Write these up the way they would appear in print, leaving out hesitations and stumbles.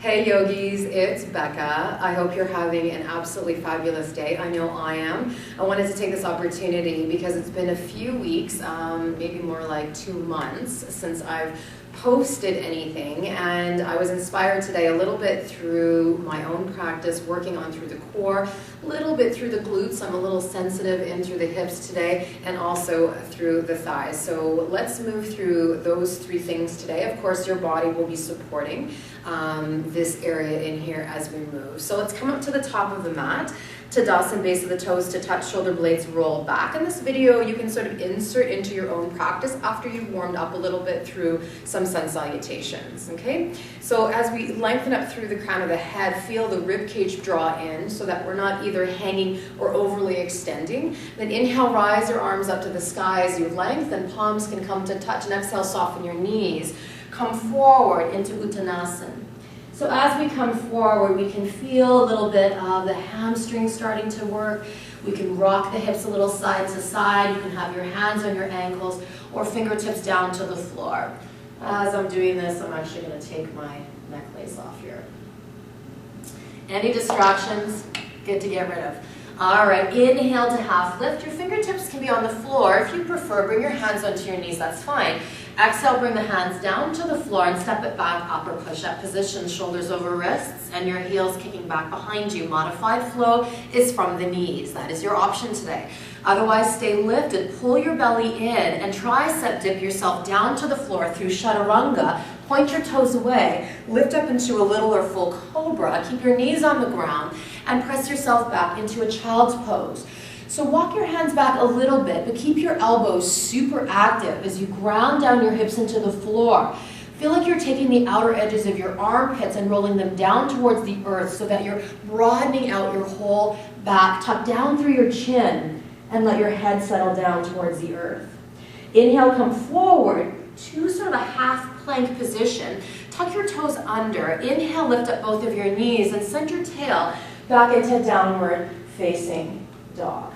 Hey yogis, it's Becca. I hope you're having an absolutely fabulous day. I know I am. I wanted to take this opportunity because it's been a few weeks, maybe more like 2 months since I've posted anything, and I was inspired today a little bit through my own practice, working on through the core, a little bit through the glutes. I'm a little sensitive in through the hips today, and also through the thighs. So let's move through those 3 things today. Of course, your body will be supporting this area in here as we move. So let's come up to the top of the mat. Tadasana, base of the toes to touch, shoulder blades roll back. In this video, you can sort of insert into your own practice after you've warmed up a little bit through some sun salutations, okay? So as we lengthen up through the crown of the head, feel the rib cage draw in so that we're not either hanging or overly extending. Then inhale, rise your arms up to the sky as you lengthen, palms can come to touch, and exhale, soften your knees. Come forward into Uttanasana. So as we come forward, we can feel a little bit of the hamstrings starting to work. We can rock the hips a little side to side. You can have your hands on your ankles or fingertips down to the floor. As I'm doing this, I'm actually going to take my necklace off here. Any distractions? Good to get rid of. All right, inhale to half lift. Your fingertips can be on the floor. If you prefer, bring your hands onto your knees, that's fine. Exhale, bring the hands down to the floor and step it back, upper push-up position, shoulders over wrists, and your heels kicking back behind you. Modified flow is from the knees. That is your option today. Otherwise, stay lifted, pull your belly in, and tricep dip yourself down to the floor through chaturanga. Point your toes away, lift up into a little or full cobra, keep your knees on the ground, and press yourself back into a child's pose. So walk your hands back a little bit, but keep your elbows super active as you ground down your hips into the floor. Feel like you're taking the outer edges of your armpits and rolling them down towards the earth so that you're broadening out your whole back. Tuck down through your chin and let your head settle down towards the earth. Inhale, come forward to sort of a half plank position. Tuck your toes under. Inhale, lift up both of your knees and send your tail back into downward facing dog.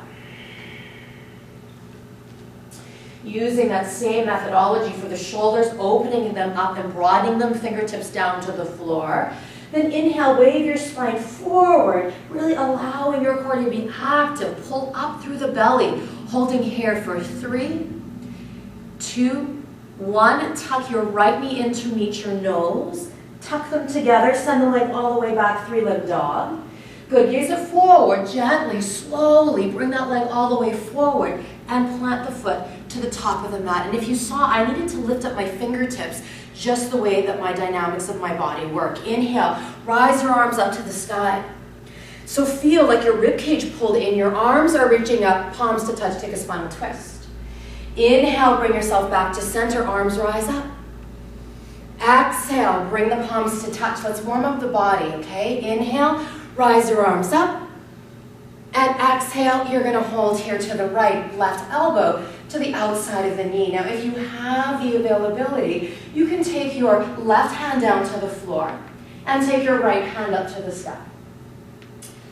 Using that same methodology for the shoulders, opening them up and broadening them, fingertips down to the floor. Then inhale, wave your spine forward, really allowing your core to be active. Pull up through the belly, holding here for 3, 2, 1. Tuck your right knee in to meet your nose. Tuck them together, send the leg all the way back, 3-leg dog. Good, gaze it forward, gently, slowly, bring that leg all the way forward and plant the foot to the top of the mat. And if you saw, I needed to lift up my fingertips just the way that my dynamics of my body work. Inhale, rise your arms up to the sky. So feel like your rib cage pulled in, your arms are reaching up, palms to touch, take a spinal twist. Inhale, bring yourself back to center, arms rise up. Exhale, bring the palms to touch. Let's warm up the body, okay? Inhale, rise your arms up. And exhale, you're going to hold here to the right, left elbow to the outside of the knee. Now, if you have the availability, you can take your left hand down to the floor and take your right hand up to the sky.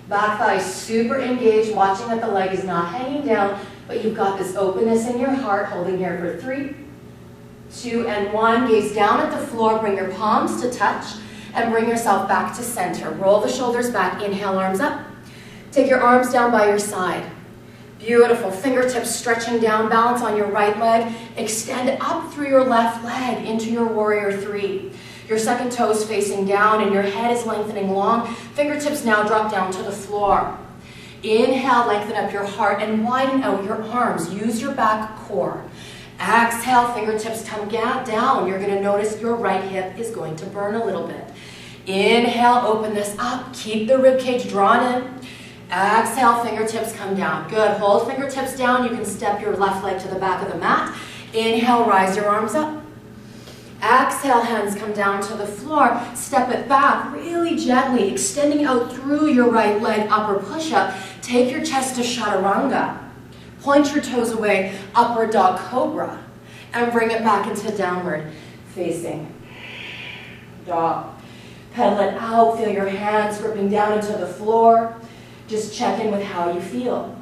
Back thigh super engaged, watching that the leg is not hanging down, but you've got this openness in your heart, holding here for 3, 2, and 1. Gaze down at the floor, bring your palms to touch, and bring yourself back to center. Roll the shoulders back, inhale, arms up. Take your arms down by your side. Beautiful, fingertips stretching down, balance on your right leg. Extend up through your left leg into your warrior 3. Your second toe is facing down and your head is lengthening long. Fingertips now drop down to the floor. Inhale, lengthen up your heart and widen out your arms. Use your back core. Exhale, fingertips come down. You're going to notice your right hip is going to burn a little bit. Inhale, open this up. Keep the rib cage drawn in. Exhale, fingertips come down. Good. Hold fingertips down. You can step your left leg to the back of the mat. Inhale, rise your arms up. Exhale, hands come down to the floor. Step it back really gently, extending out through your right leg, upper push-up. Take your chest to chaturanga. Point your toes away, upward dog cobra. And bring it back into downward facing dog. Pedal it out. Feel your hands gripping down into the floor. Just check in with how you feel.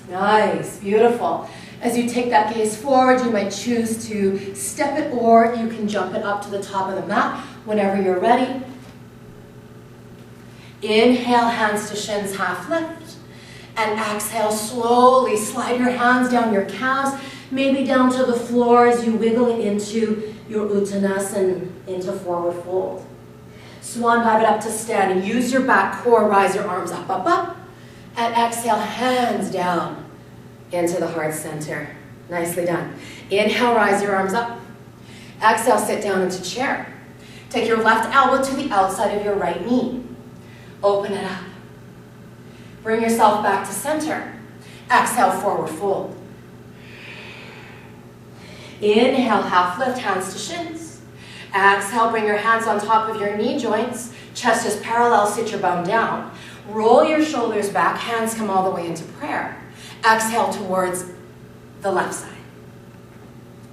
Nice, beautiful. As you take that gaze forward, you might choose to step it or you can jump it up to the top of the mat whenever you're ready. Inhale, hands to shins, half lift. And exhale, slowly slide your hands down your calves, maybe down to the floor as you wiggle it into your Uttanasana, into forward fold. Swan dive it up to stand. Use your back core, rise your arms up, up, up. And exhale, hands down into the heart center. Nicely done. Inhale, rise your arms up. Exhale, sit down into chair. Take your left elbow to the outside of your right knee. Open it up. Bring yourself back to center. Exhale, forward fold. Inhale, half lift, hands to shins. Exhale, bring your hands on top of your knee joints. Chest is parallel, sit your bum down. Roll your shoulders back, hands come all the way into prayer. Exhale towards the left side.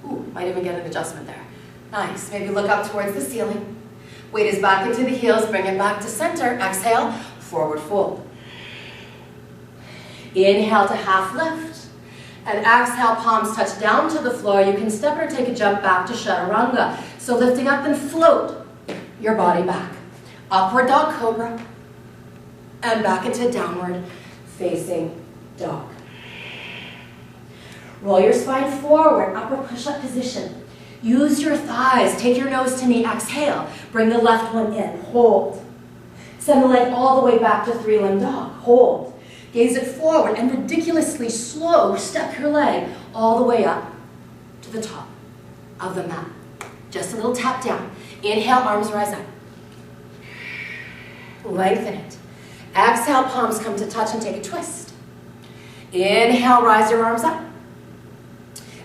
Ooh, might even get an adjustment there. Nice. Maybe look up towards the ceiling. Weight is back into the heels, bring it back to center. Exhale, forward fold. Inhale to half lift. And exhale, palms touch down to the floor. You can step or take a jump back to Chaturanga. So lifting up and float your body back. Upward dog cobra. And back into downward facing dog. Roll your spine forward, upward push-up position. Use your thighs, take your nose to knee, exhale. Bring the left one in, hold. Send the leg all the way back to three-limb dog, hold. Gaze it forward and ridiculously slow, step your leg all the way up to the top of the mat. Just a little tap down. Inhale, arms rise up. Lengthen it. Exhale, palms come to touch and take a twist. Inhale, rise your arms up.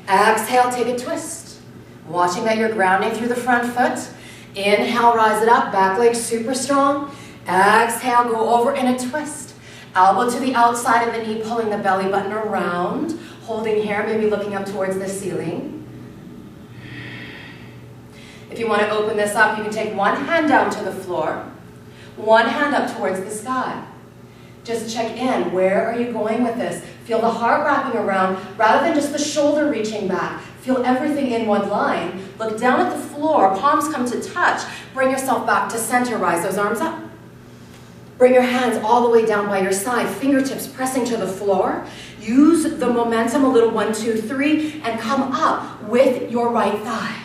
Exhale, take a twist. Watching that you're grounding through the front foot. Inhale, rise it up, back leg super strong. Exhale, go over in a twist. Elbow to the outside of the knee, pulling the belly button around. Holding here, maybe looking up towards the ceiling. If you want to open this up, you can take one hand down to the floor. One hand up towards the sky. Just check in. Where are you going with this? Feel the heart wrapping around rather than just the shoulder reaching back. Feel everything in one line. Look down at the floor. Palms come to touch. Bring yourself back to center. Rise those arms up. Bring your hands all the way down by your side. Fingertips pressing to the floor. Use the momentum, a little 1, 2, 3, and come up with your right thigh.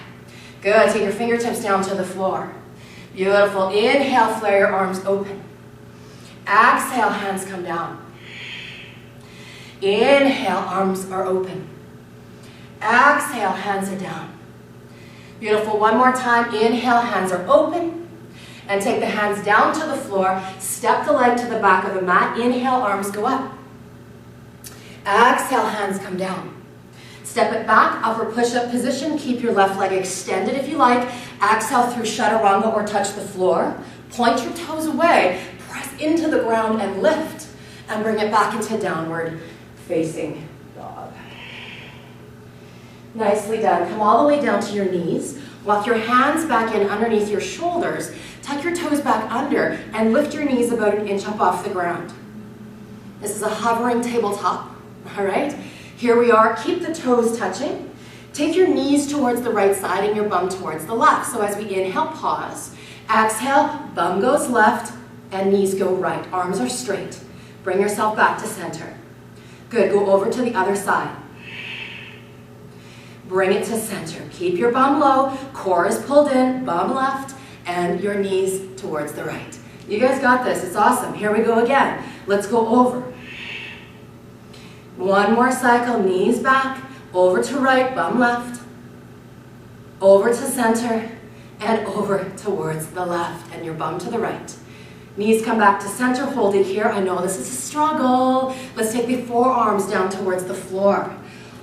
Good. Take your fingertips down to the floor. Beautiful. Inhale, flare your arms open. Exhale, hands come down. Inhale, arms are open. Exhale, hands are down. Beautiful. One more time. Inhale, hands are open. And take the hands down to the floor. Step the leg to the back of the mat. Inhale, arms go up. Exhale, hands come down. Step it back, upper push-up position. Keep your left leg extended if you like. Exhale through Chaturanga or touch the floor. Point your toes away. Press into the ground and lift. And bring it back into downward facing dog. Nicely done. Come all the way down to your knees. Walk your hands back in underneath your shoulders. Tuck your toes back under and lift your knees about 1 inch up off the ground. This is a hovering tabletop. All right? Here we are. Keep the toes touching. Take your knees towards the right side and your bum towards the left. So as we inhale, pause. Exhale, bum goes left and knees go right. Arms are straight. Bring yourself back to center. Good. Go over to the other side. Bring it to center. Keep your bum low. Core is pulled in. Bum left and your knees towards the right. You guys got this. It's awesome. Here we go again. Let's go over. One more cycle, knees back, over to right, bum left, over to center, and over towards the left, and your bum to the right. Knees come back to center, hold it here. I know this is a struggle. Let's take the forearms down towards the floor.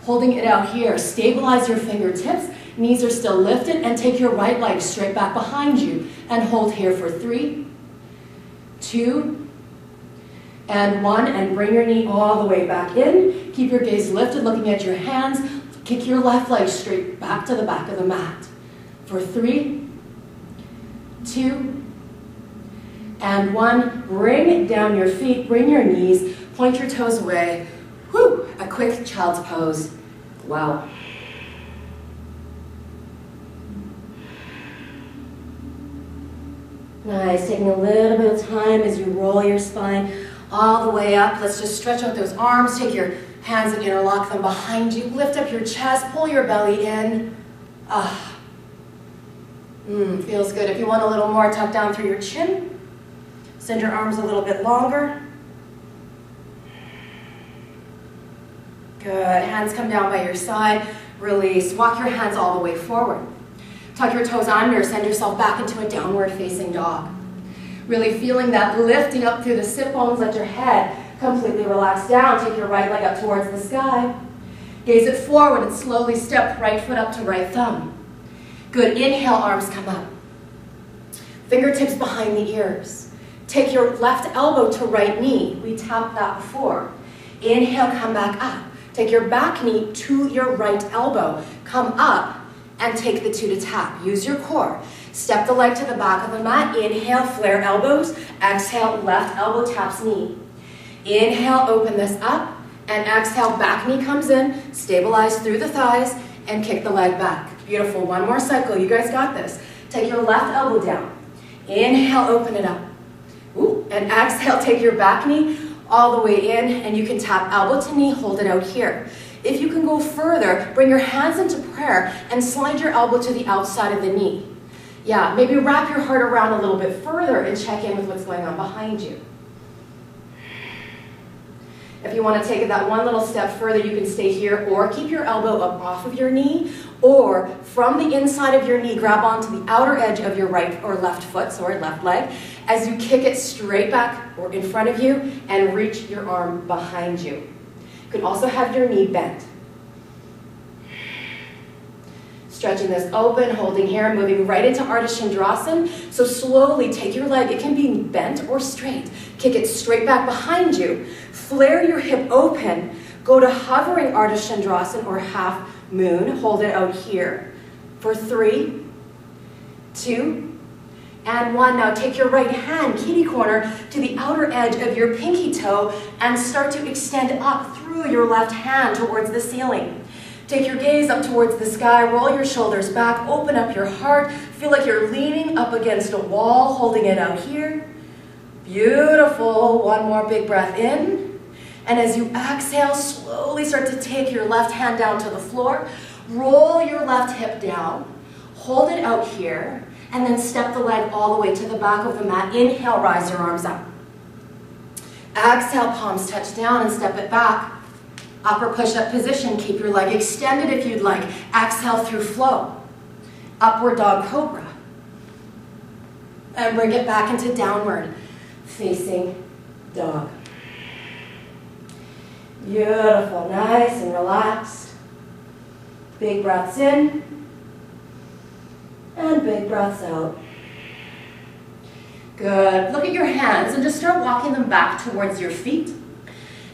Holding it out here, stabilize your fingertips, knees are still lifted, and take your right leg straight back behind you, and hold here for 3, 2, and 1, and bring your knee all the way back in. Keep your gaze lifted, looking at your hands. Kick your left leg straight back to the back of the mat. For 3, 2, and 1. Bring down your feet, bring your knees, point your toes away. Whew, a quick child's pose. Wow. Nice, taking a little bit of time as you roll your spine all the way up. Let's just stretch out those arms. Take your hands and interlock them behind you. Lift up your chest, pull your belly in. Feels good. If you want a little more, tuck down through your chin. Send your arms a little bit longer. Good. Hands come down by your side. Release. Walk your hands all the way forward. Tuck your toes under. Send yourself back into a downward facing dog. Really feeling that lifting up through the sit bones. Let your head completely relax down. Take your right leg up towards the sky. Gaze it forward and slowly step right foot up to right thumb. Good. Inhale, arms come up. Fingertips behind the ears. Take your left elbow to right knee. We tapped that before. Inhale, come back up. Take your back knee to your right elbow. Come up and take the two to tap. Use your core. Step the leg to the back of the mat. Inhale, flare elbows. Exhale, left elbow taps knee. Inhale, open this up. And exhale, back knee comes in. Stabilize through the thighs and kick the leg back. Beautiful. One more cycle. You guys got this. Take your left elbow down. Inhale, open it up. Ooh. And exhale, take your back knee all the way in, and you can tap elbow to knee, hold it out here. If you can go further, bring your hands into prayer and slide your elbow to the outside of the knee. Yeah, maybe wrap your heart around a little bit further and check in with what's going on behind you. If you want to take it that one little step further, you can stay here or keep your elbow up off of your knee, or from the inside of your knee, grab onto the outer edge of your right or left foot, left leg, as you kick it straight back or in front of you and reach your arm behind you. You can also have your knee bent. Stretching this open, holding here, moving right into Ardha Chandrasana. So slowly take your leg, it can be bent or straight. Kick it straight back behind you. Flare your hip open. Go to hovering Ardha Chandrasana or half moon. Hold it out here for 3, 2, and 1. Now take your right hand, kitty corner, to the outer edge of your pinky toe and start to extend up through your left hand towards the ceiling. Take your gaze up towards the sky, roll your shoulders back, open up your heart. Feel like you're leaning up against a wall, holding it out here. Beautiful. One more big breath in. And as you exhale, slowly start to take your left hand down to the floor. Roll your left hip down. Hold it out here. And then step the leg all the way to the back of the mat. Inhale, rise your arms up. Exhale, palms touch down and step it back. Upper push-up position. Keep your leg extended if you'd like. Exhale through flow. Upward dog cobra. And bring it back into downward facing dog. Beautiful. Nice and relaxed. Big breaths in. And big breaths out. Good. Look at your hands and just start walking them back towards your feet.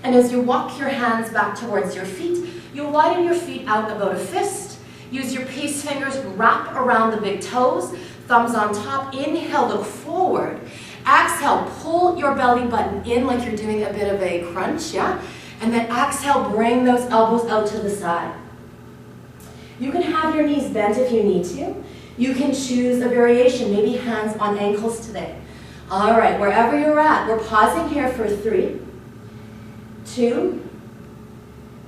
And as you walk your hands back towards your feet, you'll widen your feet out about a fist. Use your peace fingers, wrap around the big toes, thumbs on top. Inhale, look forward. Exhale, pull your belly button in like you're doing a bit of a crunch, yeah? And then exhale, bring those elbows out to the side. You can have your knees bent if you need to. You can choose a variation, maybe hands on ankles today. All right, wherever you're at, we're pausing here for 3, 2,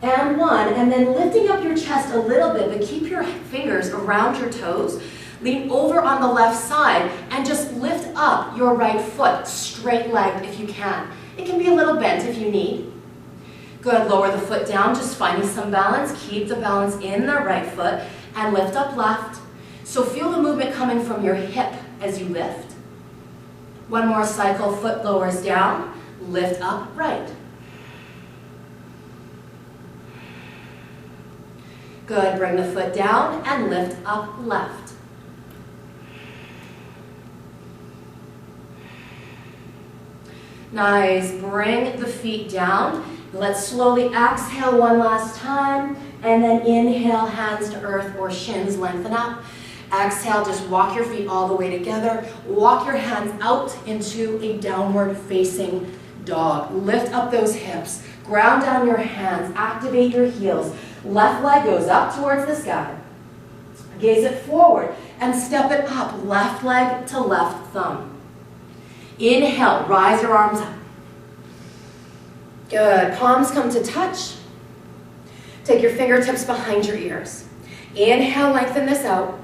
and 1, and then lifting up your chest a little bit, but keep your fingers around your toes. Lean over on the left side and just lift up your right foot, straight-legged if you can. It can be a little bent if you need. Good, lower the foot down, just finding some balance. Keep the balance in the right foot and lift up left. So feel the movement coming from your hip as you lift. One more cycle, foot lowers down, lift up right. Good, bring the foot down and lift up left. Nice, bring the feet down. Let's slowly exhale one last time, and then inhale, hands to earth or shins lengthen up. Exhale, just walk your feet all the way together. Walk your hands out into a downward facing dog. Lift up those hips. Ground down your hands. Activate your heels. Left leg goes up towards the sky. Gaze it forward and step it up. Left leg to left thumb. Inhale, rise your arms up. Good, palms come to touch. Take your fingertips behind your ears. Inhale, lengthen this out.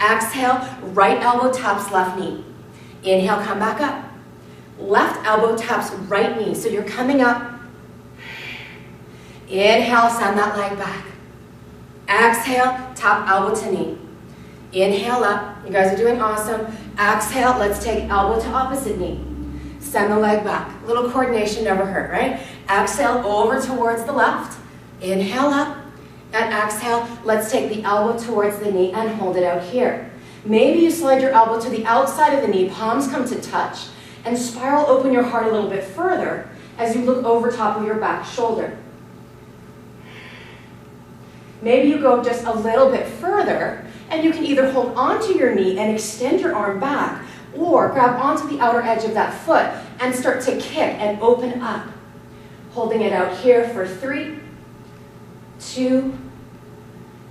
Exhale, right elbow taps left knee. Inhale, come back up. Left elbow taps right knee, so you're coming up. Inhale, send that leg back. Exhale, tap elbow to knee. Inhale up, you guys are doing awesome. Exhale, let's take elbow to opposite knee. Send the leg back. A little coordination never hurt, right? Exhale, over towards the left. Inhale up, and exhale, let's take the elbow towards the knee and hold it out here. Maybe you slide your elbow to the outside of the knee, palms come to touch, and spiral open your heart a little bit further as you look over top of your back shoulder. Maybe you go just a little bit further, and you can either hold onto your knee and extend your arm back, or grab onto the outer edge of that foot and start to kick and open up. Holding it out here for 3, 2,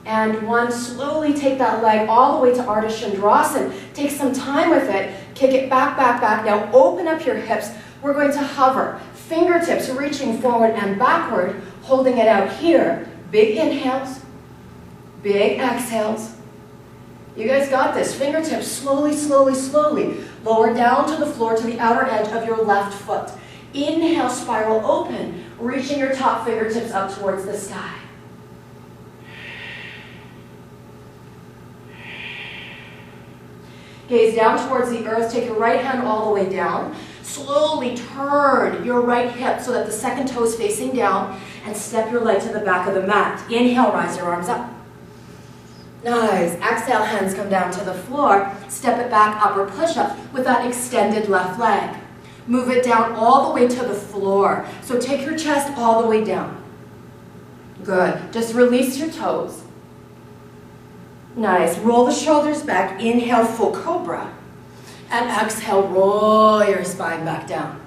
and 1. Slowly take that leg all the way to Ardha Chandrasana. Take some time with it. Kick it back, back, back. Now open up your hips. We're going to hover. Fingertips reaching forward and backward, holding it out here. Big inhales, big exhales. You guys got this. Fingertips slowly, slowly, slowly. Lower down to the floor to the outer edge of your left foot. Inhale, spiral open, reaching your top fingertips up towards the sky. Gaze down towards the earth. Take your right hand all the way down. Slowly turn your right hip so that the second toe is facing down, and step your leg to the back of the mat. Inhale, rise your arms up. Nice. Exhale, hands come down to the floor. Step it back, upward push-up with that extended left leg. Move it down all the way to the floor. So take your chest all the way down. Good. Just release your toes. Nice. Roll the shoulders back. Inhale, full cobra. And exhale, roll your spine back down.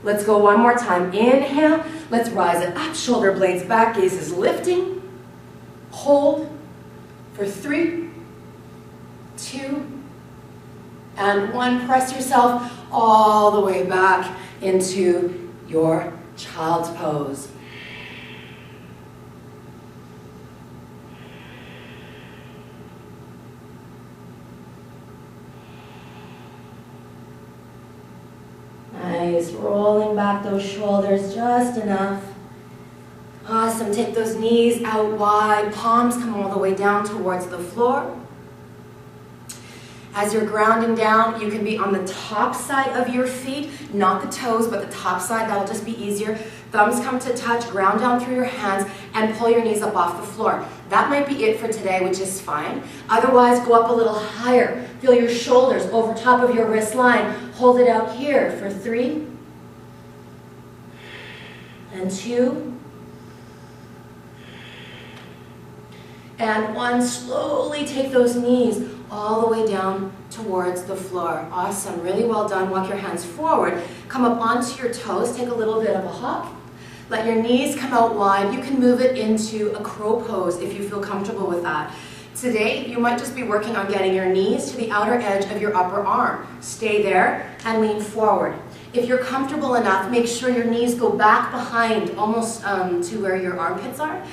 Let's go one more time. Inhale. Let's rise it up. Shoulder blades back. Gaze is lifting. Hold for 3, 2, and 1. Press yourself all the way back into your child's pose. Nice, rolling back those shoulders just enough. Awesome, take those knees out wide, palms come all the way down towards the floor. As you're grounding down, you can be on the top side of your feet, not the toes, but the top side. That'll just be easier. Thumbs come to touch, ground down through your hands, and pull your knees up off the floor. That might be it for today, which is fine. Otherwise, go up a little higher. Feel your shoulders over top of your wrist line. Hold it out here for 3, and 2, and 1. Slowly take those knees all the way down towards the floor. Awesome, really well done. Walk your hands forward. Come up onto your toes. Take a little bit of a hop. Let your knees come out wide. You can move it into a crow pose if you feel comfortable with that. Today, you might just be working on getting your knees to the outer edge of your upper arm. Stay there and lean forward. If you're comfortable enough, make sure your knees go back behind, almost to where your armpits are.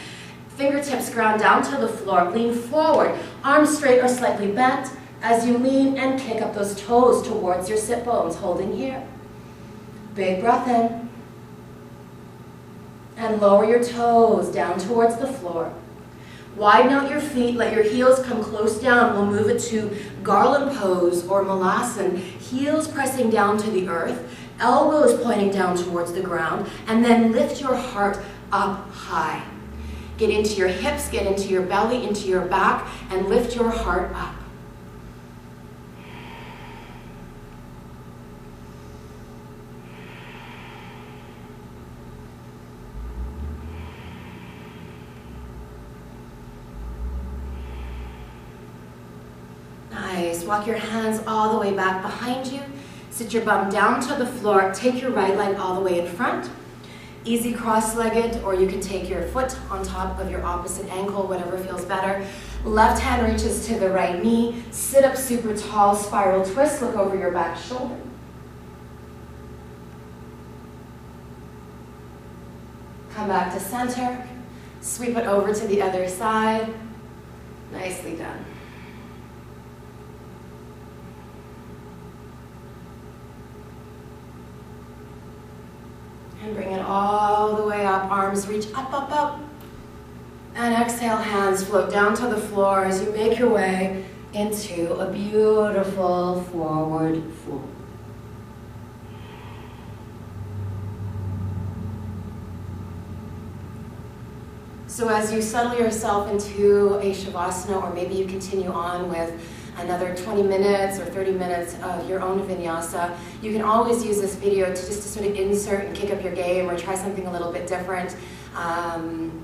Fingertips ground down to the floor. Lean forward. Arms straight or slightly bent as you lean and kick up those toes towards your sit bones, holding here. Big breath in. And lower your toes down towards the floor. Widen out your feet. Let your heels come close down. We'll move it to Garland Pose or Malasana. Heels pressing down to the earth. Elbows pointing down towards the ground. And then lift your heart up high. Get into your hips, get into your belly, into your back, and lift your heart up. Nice. Walk your hands all the way back behind you. Sit your bum down to the floor. Take your right leg all the way in front. Easy cross-legged, or you can take your foot on top of your opposite ankle, whatever feels better. Left hand reaches to the right knee. Sit up super tall, spiral twist. Look over your back shoulder. Come back to center. Sweep it over to the other side. Nicely done. And bring it all the way up. Arms reach up, up, up. And exhale, hands float down to the floor as you make your way into a beautiful forward fold. So as you settle yourself into a Shavasana, or maybe you continue on with another 20 minutes or 30 minutes of your own Vinyasa, you can always use this video to just to sort of insert and kick up your game or try something a little bit different.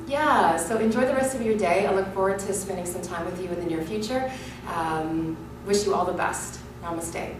Yeah, so enjoy the rest of your day. I look forward to spending some time with you in the near future. Wish you all the best. Namaste.